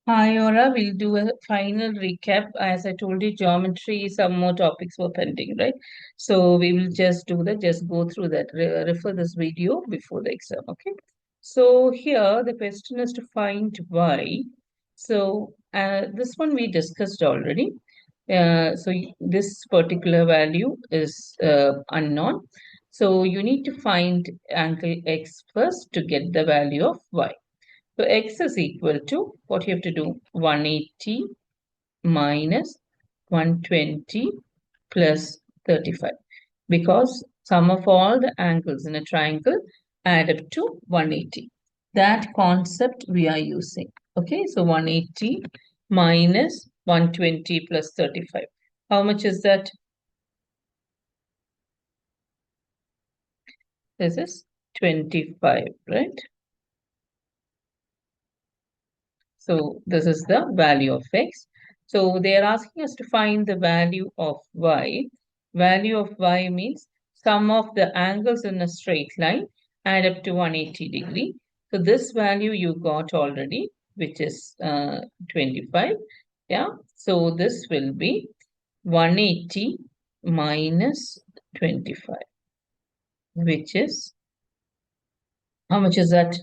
Hi, Aura. We'll do a final recap. As I told you, geometry, some more topics were pending, right? So we will just do that, just go through that, refer this video before the exam, okay? So here the question is to find y. So this one we discussed already. This particular value is unknown. So you need to find angle x first to get the value of y. So x is equal to what you have to do 180 minus 120 plus 35 because sum of all the angles in a triangle add up to 180. That concept we are using. Okay, so 180 minus 120 plus 35. How much is that? This is 25, right? So this is the value of x. So they are asking us to find the value of y. Value of y means sum of the angles in a straight line add up to 180 degree. So this value you got already, which is 25. Yeah. So this will be 180 minus 25, which is, how much is that?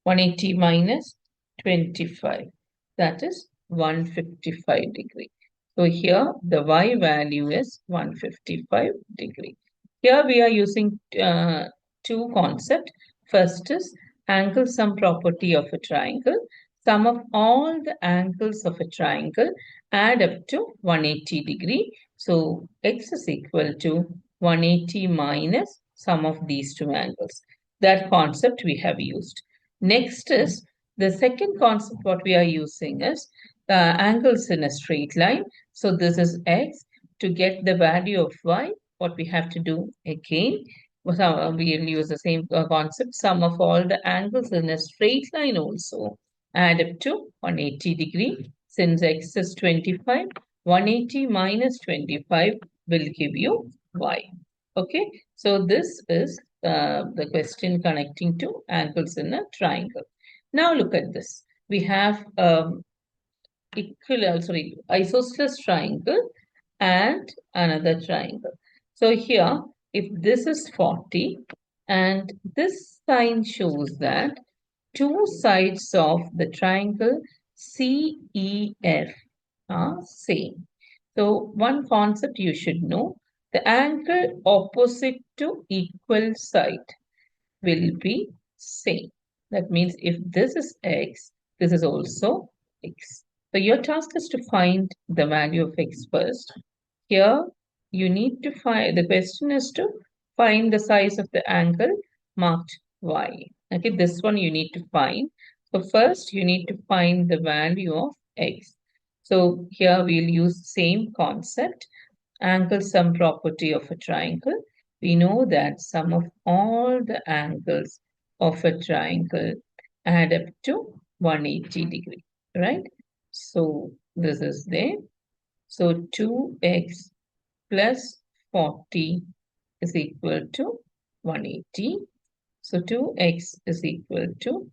180 minus 25. That is 155 degree. So here the y value is 155 degree. Here we are using two concepts. First is angle sum property of a triangle. Sum of all the angles of a triangle add up to 180 degree. So x is equal to 180 minus sum of these two angles. That concept we have used. Next is the second concept what we are using is angles in a straight line. So this is x. To get the value of y, what we have to do again, we'll use the same concept. Sum of all the angles in a straight line also add up to 180 degree. Since x is 25, 180 minus 25 will give you y. Okay, so this is the question connecting to angles in a triangle. Now look at this. We have isosceles triangle and another triangle. So here, if this is 40 and this sign shows that two sides of the triangle CEF are same. So one concept you should know, the angle opposite to equal side will be same. That means if this is x, this is also x. So your task is to find the value of x first. Here you need to find, the question is to find the size of the angle marked y. Okay, this one you need to find. So first you need to find the value of x. So here we'll use same concept, angle sum property of a triangle. We know that sum of all the angles of a triangle add up to 180 degree, right? So this is there. So 2x plus 40 is equal to 180. So 2x is equal to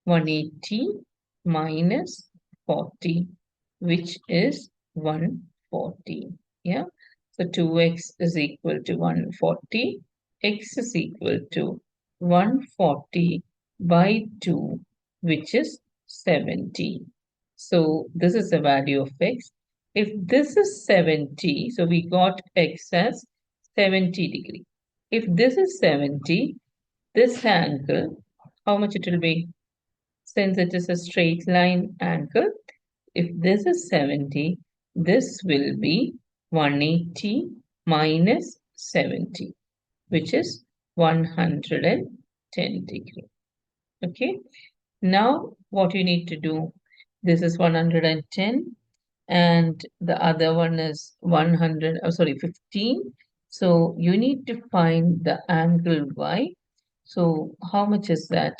180 minus 40, which is 140. Yeah. So 2x is equal to 140. X is equal to 140 by 2, which is 70. So this is the value of x. If this is 70, so we got x as 70 degree. If this is 70, this angle, how much it will be? Since it is a straight line angle, if this is 70, this will be 180 minus 70, which is 110 degree. Okay. Now what you need to do, this is 110 and the other one is 100, 15. So you need to find the angle y. So how much is that?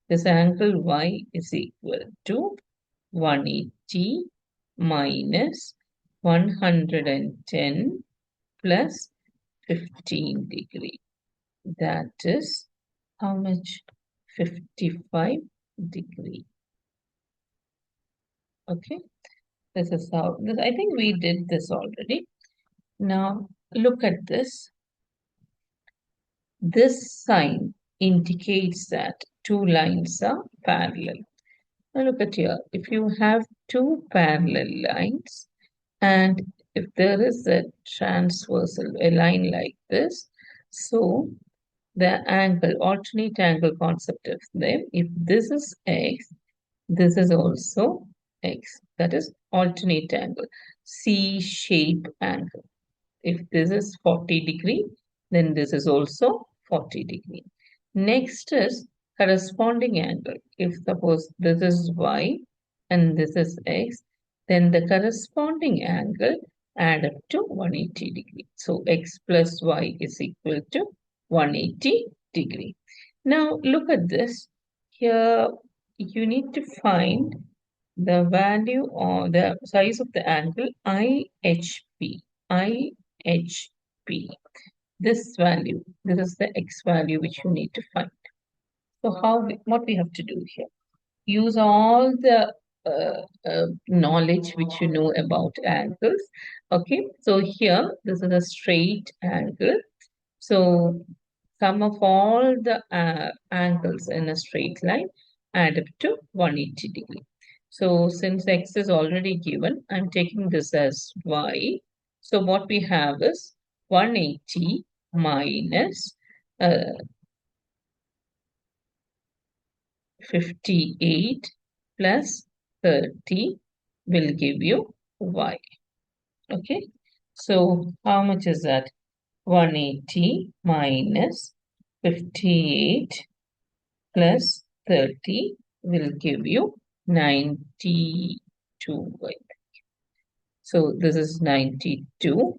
This angle y is equal to 180 minus 110 plus 15 degree. That is how much? 55 degree. Okay, this is how this. I think we did this already. Now look at this. This sign indicates that two lines are parallel. Now look at here. If you have two parallel lines, and if there is a transversal, a line like this, so the angle, alternate angle concept is there. If this is x, this is also x. That is alternate angle, C-shape angle. If this is 40 degree, then this is also 40 degree. Next is corresponding angle. If suppose this is y and this is x, then the corresponding angle add up to 180 degree. So x plus y is equal to 180 degree. Now look at this. Here you need to find the value or the size of the angle IHP. IHP. This value, this is the x value which you need to find. So what we have to do here? Use all the knowledge which you know about angles. Okay, so here this is a straight angle. So sum of all the angles in a straight line add up to 180 degree. So since x is already given, I'm taking this as y. So what we have is 180 minus uh, 58 plus 30 will give you y. Okay. So how much is that? 180 minus 58 plus 30 will give you 92. So this is 92.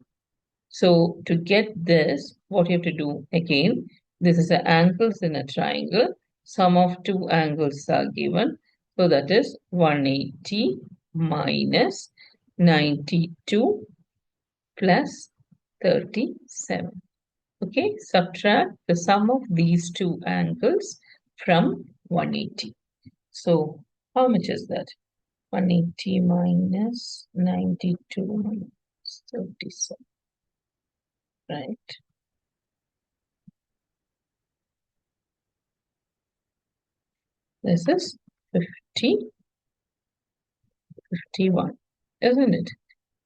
So to get this, what you have to do again, this is the angles in a triangle. Sum of two angles are given. So that is 180 minus 92 plus 37. Okay, subtract the sum of these two angles from 180. So how much is that? 180 minus 92 minus 37, right? This is 50, 51, isn't it?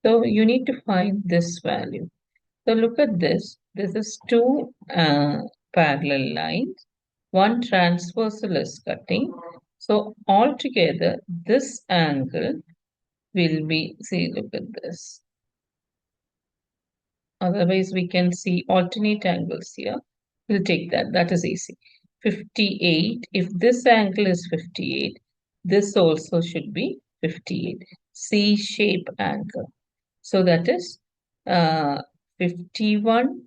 So you need to find this value. So look at this. This is two parallel lines. One transversal is cutting. So altogether, this angle will be, see, look at this. Otherwise, we can see alternate angles here. We'll take that. That is easy. 58. If this angle is 58, this also should be 58. C-shape angle. So that is 51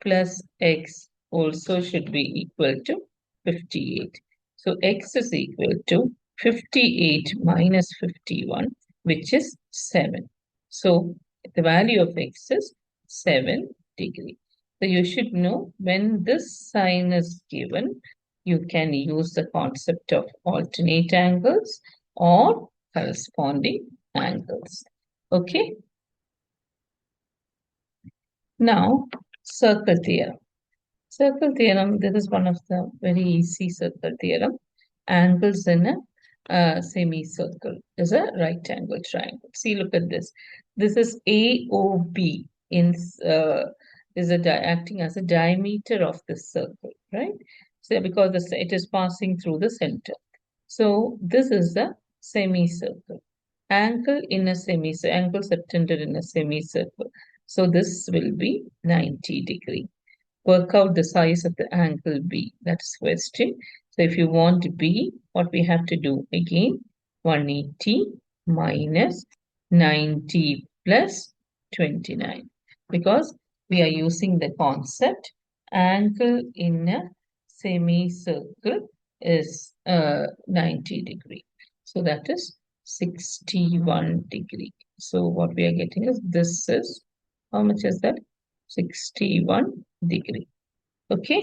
plus x also should be equal to 58. So x is equal to 58 minus 51, which is 7. So the value of x is 7 degree. So you should know when this sign is given, you can use the concept of alternate angles or corresponding angles. Okay. Now, circle theorem. Circle theorem, this is one of the very easy circle theorem. Angles in a semicircle is a right angle triangle. See, look at this. This is AOB in acting as a diameter of this circle, right? So because it is passing through the center. So this is the semicircle. Angle in a semicircle, angle subtended in a semicircle. So this will be 90 degree. Work out the size of the angle B. That's question. So if you want B, what we have to do again? 180 minus 90 plus 29. Because we are using the concept angle in a semicircle is 90 degree. So that is 61 degree. So what we are getting is this is, how much is that? 61 degree. Okay.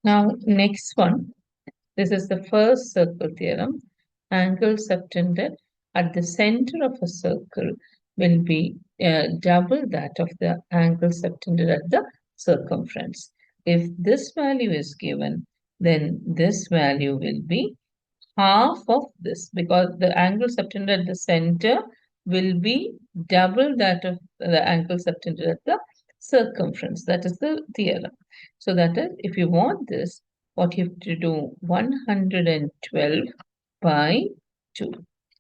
Now next one. This is the first circle theorem. angle subtended at the center of a circle will be double that of the angle subtended at the circumference. If this value is given, then this value will be half of this, because the angle subtended at the center will be double that of the angle subtended at the circumference. That is the theorem. So that is, if you want this, what you have to do, 112 by 2.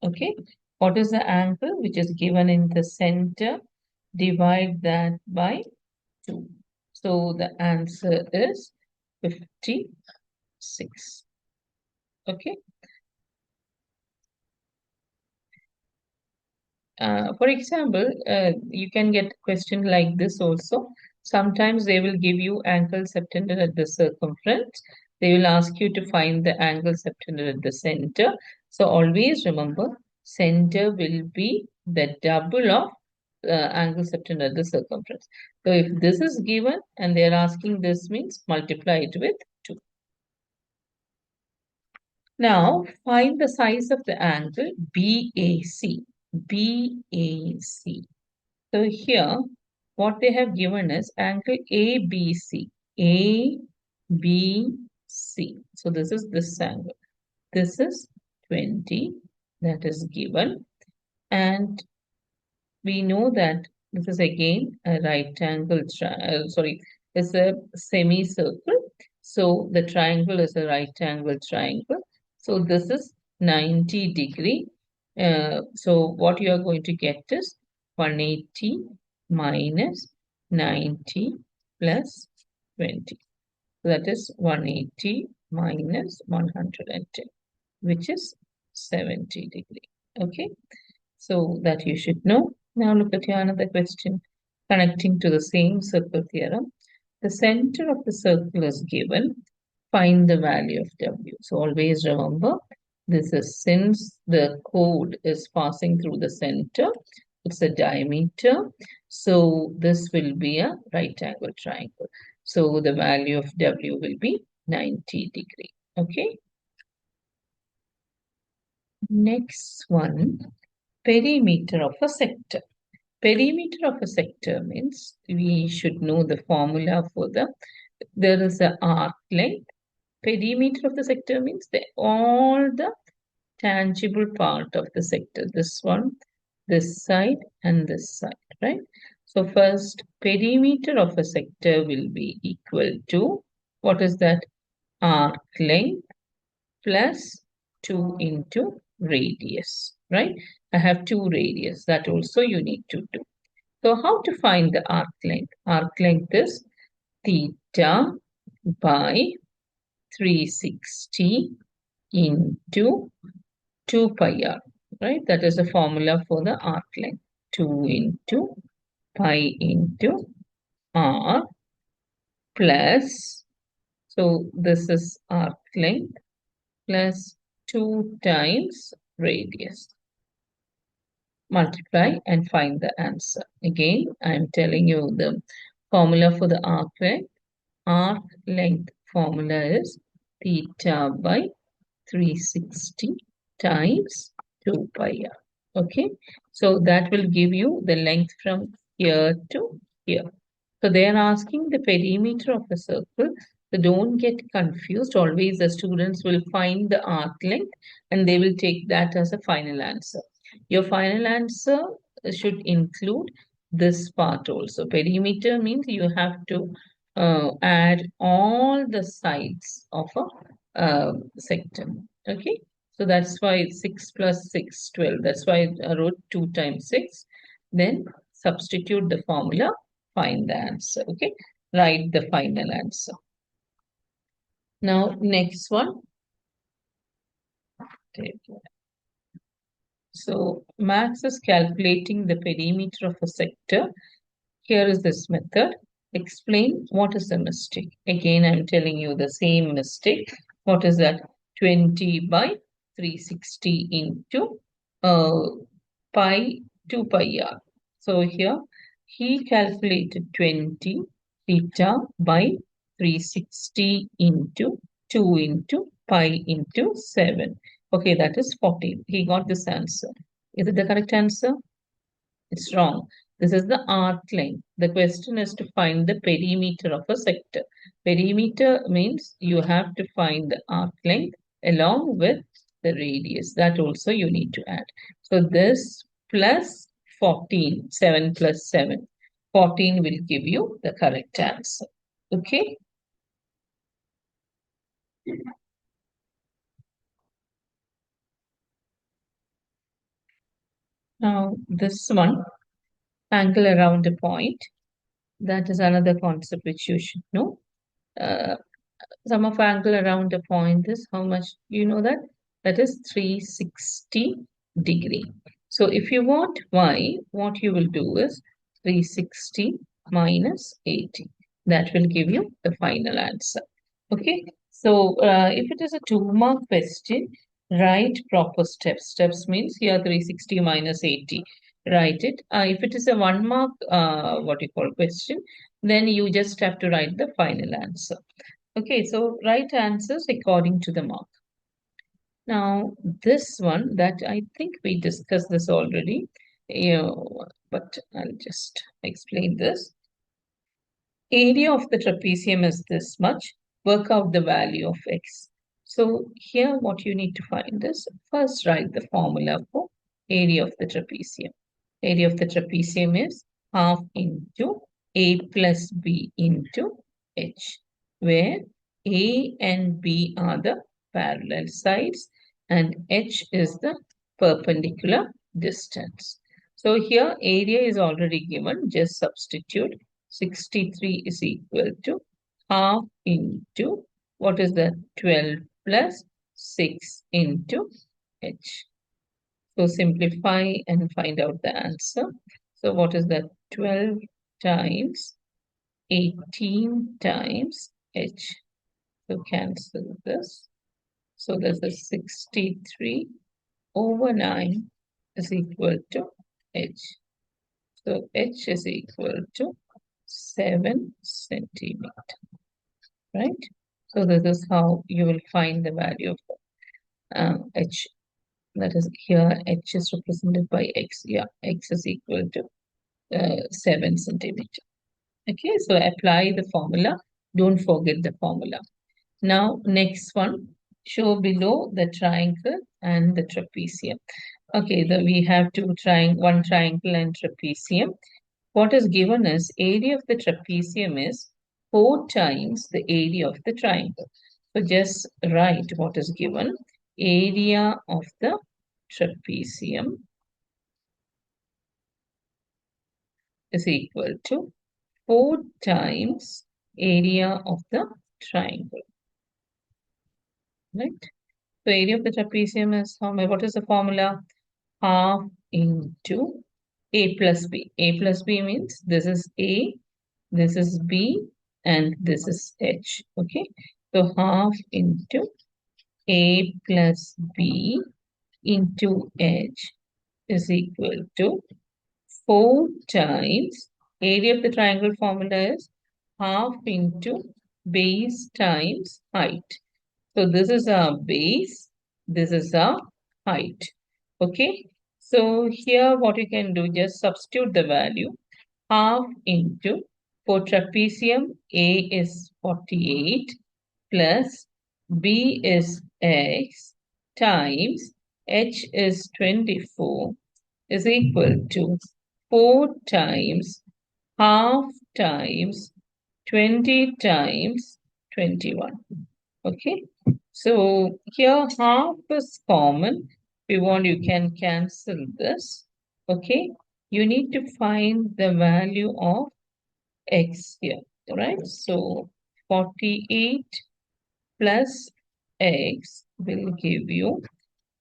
Okay. What is the angle which is given in the center? Divide that by 2. So the answer is 56. Okay. For example, you can get a question like this also. Sometimes they will give you angle subtended at the circumference. They will ask you to find the angle subtended at the center. So always remember, center will be the double of angle subtended at the circumference. So if this is given and they are asking this, means multiply it with 2. Now find the size of the angle BAC. BAC. So here, what they have given is angle ABC. ABC. So this is this angle. This is 20 that is given. And we know that this is again a right angle, it's a semicircle. So the triangle is a right angle triangle. So this is 90 degree. So what you are going to get is 180 minus 90 plus 20. So that is 180 minus 110, which is 70 degree. Okay. So that you should know. Now look at your another question connecting to the same circle theorem. The center of the circle is given. Find the value of W. So always remember, this is, since the chord is passing through the center, it's a diameter. So this will be a right angle triangle. So the value of W will be 90 degree. Okay. Next one, perimeter of a sector. Perimeter of a sector means we should know the formula for there is an arc length. Perimeter of the sector means all the tangible part of the sector. This one, this side and this side, right? So first, perimeter of a sector will be equal to, what is that? Arc length plus 2 into radius, right? I have 2 radius, that also you need to do. So how to find the arc length? Arc length is theta by 360 into 2 pi r, right? That is the formula for the arc length. 2 into pi into r plus, so this is arc length plus 2 times radius. Multiply and find the answer. Again, I am telling you the formula for the arc length. Arc length formula is theta by 360 times 2 pi r. Okay, so that will give you the length from here to here. So they are asking the perimeter of a circle. So don't get confused. Always the students will find the arc length and they will take that as a final answer. Your final answer should include this part also. Perimeter means you have to add all the sides of a sector. Okay. So that's why 6 plus 6, 12. That's why I wrote 2 times 6. Then substitute the formula, find the answer. Okay. Write the final answer. Now, next one. Okay. So, Max is calculating the perimeter of a sector. Here is this method. Explain what is the mistake. Again, I'm telling you the same mistake. What is that? 20 by 360 into pi 2 pi r. So here he calculated 20 theta by 360 into 2 into pi into 7. Okay, that is 14. He got this answer. Is it the correct answer? It's wrong. This is the arc length. The question is to find the perimeter of a sector. Perimeter means you have to find the arc length along with the radius. That also you need to add. So this plus 14, 7 plus 7. 14 will give you the correct answer. Okay. Now this one, angle around a point. That is another concept which you should know. Uh, sum of angle around a point is how much? You know that? That is 360 degree. So if you want y, what you will do is 360 minus 80. That will give you the final answer. Okay. So if it is a 2-mark question, write proper steps. Steps means here 360 minus 80. Write it. If it is a 1-mark, what you call question, then you just have to write the final answer. Okay, so write answers according to the mark. Now, this one that I think we discussed this already, but I'll just explain this. Area of the trapezium is this much. Work out the value of x. So here what you need to find is first write the formula for area of the trapezium. Area of the trapezium is half into a plus b into h, where a and b are the parallel sides and h is the perpendicular distance. So here area is already given, just substitute 63 is equal to half into what is that? 12 plus 6 into h. So simplify and find out the answer. So what is that? 12 times 18 times h. So cancel this. So this is 63 over 9 is equal to h. So h is equal to 7 centimeter, right? So this is how you will find the value of h. That is here h is represented by x. Yeah, x is equal to 7 centimeter. Okay, so apply the formula. Don't forget the formula. Now, next one, show below the triangle and the trapezium. Okay, we have one triangle and trapezium. What is given is area of the trapezium is 4 times the area of the triangle. So just write what is given. Area of the trapezium is equal to 4 times area of the triangle. Right? So area of the trapezium is how many? What is the formula? Half into a plus b. A plus b means this is a, this is b, and this is h. Okay. So half into a plus b into h is equal to 4 times area of the triangle formula is half into base times height. So this is our base, this is our height. Okay. So here what you can do, just substitute the value. Half into, for trapezium, A is 48 plus B is X times H is 24 is equal to 4 times half times 20 times 21. Okay. So here half is common. If you want, you can cancel this. Okay. You need to find the value of x here, right? So 48 plus x will give you,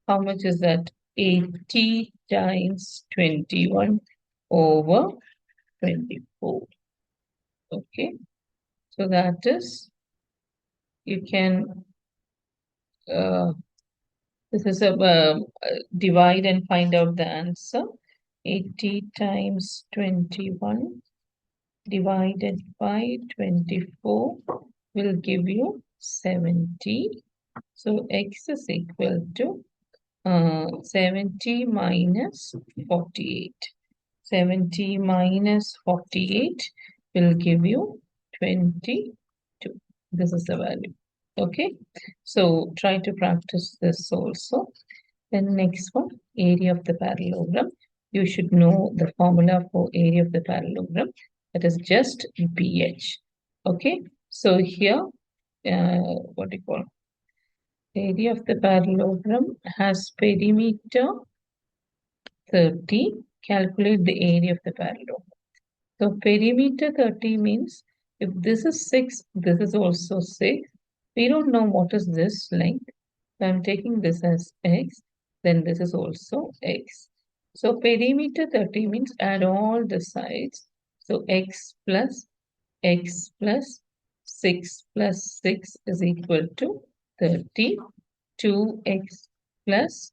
how much is that? 80 times 21 over 24. Okay. So that is, you can this is a divide and find out the answer. 80 times 21 divided by 24 will give you 70. So x is equal to 70 minus 48. 70 minus 48 will give you 22. This is the value. Okay. So try to practice this also. Then next one, area of the parallelogram. You should know the formula for area of the parallelogram. That is just BH. Okay. So here, what do you call? Area of the parallelogram has perimeter 30. Calculate the area of the parallelogram. So perimeter 30 means if this is 6, this is also 6. We don't know what is this length. So I'm taking this as x, then this is also x. So perimeter 30 means add all the sides. So x plus 6 plus 6 is equal to 30. 2x plus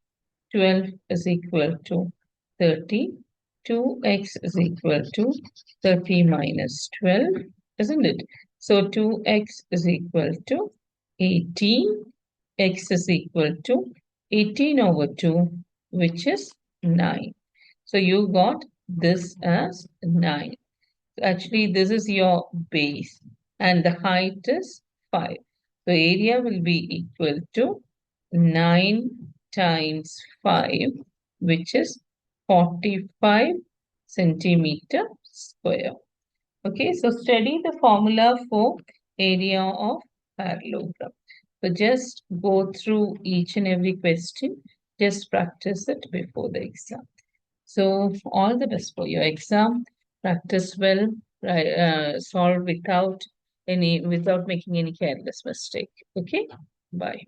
12 is equal to 30. 2x is equal to 30 minus 12, isn't it? So 2x is equal to 18. X is equal to 18 over 2, which is 9. So you got this as 9. Actually, this is your base and the height is 5. So area will be equal to 9 times 5, which is 45 centimeter square. Okay, so study the formula for area of parallelogram. So just go through each and every question. Just practice it before the exam. So all the best for your exam. Practice well, solve without making any careless mistake. Okay, bye.